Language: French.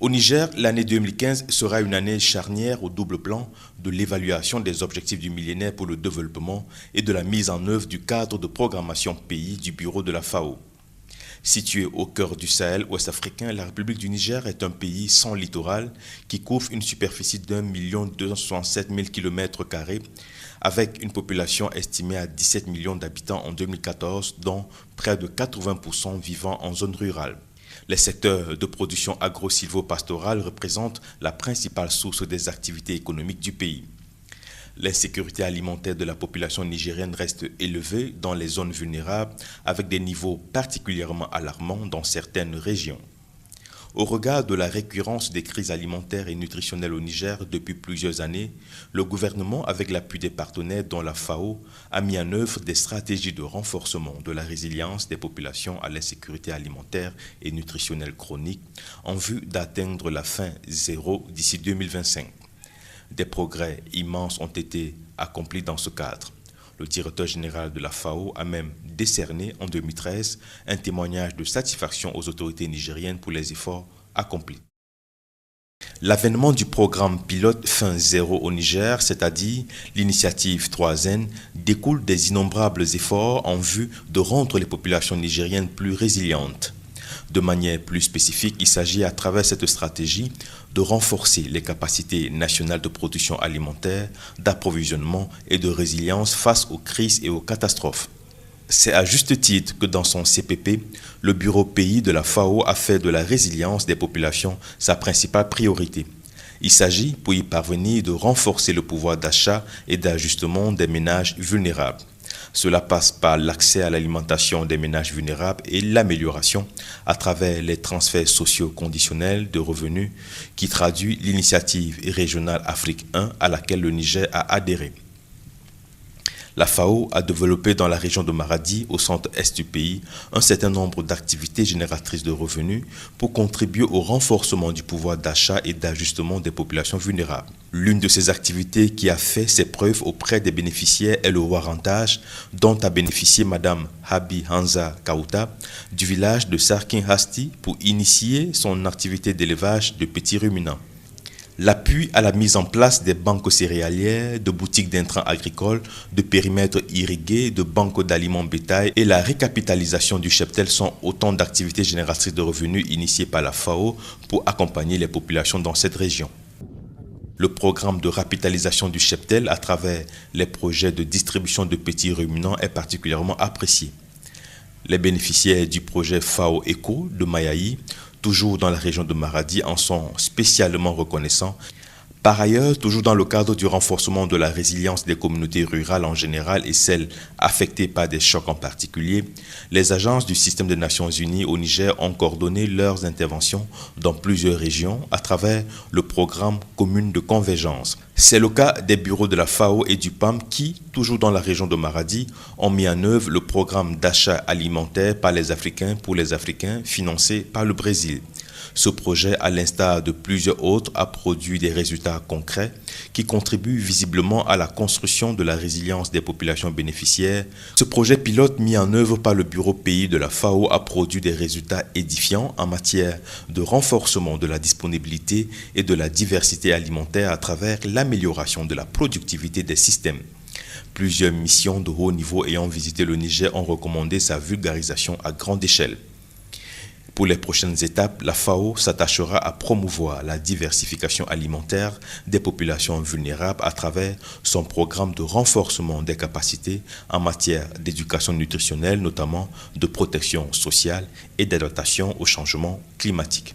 Au Niger, l'année 2015 sera une année charnière au double plan de l'évaluation des objectifs du millénaire pour le développement et de la mise en œuvre du cadre de programmation pays du bureau de la FAO. Située au cœur du Sahel ouest africain, la République du Niger est un pays sans littoral qui couvre une superficie d'1 267 000 km² avec une population estimée à 17 millions d'habitants en 2014, dont près de 80% vivant en zone rurale. Les secteurs de production agro-silvopastorale représentent la principale source des activités économiques du pays. L'insécurité alimentaire de la population nigérienne reste élevée dans les zones vulnérables avec des niveaux particulièrement alarmants dans certaines régions. Au regard de la récurrence des crises alimentaires et nutritionnelles au Niger depuis plusieurs années, le gouvernement, avec l'appui des partenaires dont la FAO, a mis en œuvre des stratégies de renforcement de la résilience des populations à l'insécurité alimentaire et nutritionnelle chronique en vue d'atteindre la faim zéro d'ici 2025. Des progrès immenses ont été accomplis dans ce cadre. Le directeur général de la FAO a même décerné en 2013 un témoignage de satisfaction aux autorités nigériennes pour les efforts accomplis. L'avènement du programme pilote Faim Zéro au Niger, c'est-à-dire l'initiative 3N, découle des innombrables efforts en vue de rendre les populations nigériennes plus résilientes. De manière plus spécifique, il s'agit à travers cette stratégie de renforcer les capacités nationales de production alimentaire, d'approvisionnement et de résilience face aux crises et aux catastrophes. C'est à juste titre que dans son CPP, le bureau pays de la FAO a fait de la résilience des populations sa principale priorité. Il s'agit, pour y parvenir, de renforcer le pouvoir d'achat et d'ajustement des ménages vulnérables. Cela passe par l'accès à l'alimentation des ménages vulnérables et l'amélioration à travers les transferts sociaux conditionnels de revenus qui traduit l'initiative régionale Afrique 1 à laquelle le Niger a adhéré. La FAO a développé dans la région de Maradi, au centre-est du pays, un certain nombre d'activités génératrices de revenus pour contribuer au renforcement du pouvoir d'achat et d'ajustement des populations vulnérables. L'une de ces activités qui a fait ses preuves auprès des bénéficiaires est le warantage dont a bénéficié Mme Habi Hanza Kauta du village de Sarkin Hasti pour initier son activité d'élevage de petits ruminants. L'appui à la mise en place des banques céréalières, de boutiques d'intrants agricoles, de périmètres irrigués, de banques d'aliments bétail et la récapitalisation du cheptel sont autant d'activités génératrices de revenus initiées par la FAO pour accompagner les populations dans cette région. Le programme de rapitalisation du cheptel à travers les projets de distribution de petits ruminants est particulièrement apprécié. Les bénéficiaires du projet FAO Eco de Mayaï, toujours dans la région de Maradi, en sont spécialement reconnaissants. Par ailleurs, toujours dans le cadre du renforcement de la résilience des communautés rurales en général et celles affectées par des chocs en particulier, les agences du système des Nations Unies au Niger ont coordonné leurs interventions dans plusieurs régions à travers le programme Commune de Convergence. C'est le cas des bureaux de la FAO et du PAM qui, toujours dans la région de Maradi, ont mis en œuvre le programme d'achat alimentaire par les Africains pour les Africains financé par le Brésil. Ce projet, à l'instar de plusieurs autres, a produit des résultats concrets qui contribuent visiblement à la construction de la résilience des populations bénéficiaires. Ce projet pilote mis en œuvre par le bureau pays de la FAO a produit des résultats édifiants en matière de renforcement de la disponibilité et de la diversité alimentaire à travers l'amélioration de la productivité des systèmes. Plusieurs missions de haut niveau ayant visité le Niger ont recommandé sa vulgarisation à grande échelle. Pour les prochaines étapes, la FAO s'attachera à promouvoir la diversification alimentaire des populations vulnérables à travers son programme de renforcement des capacités en matière d'éducation nutritionnelle, notamment de protection sociale et d'adaptation au changement climatique.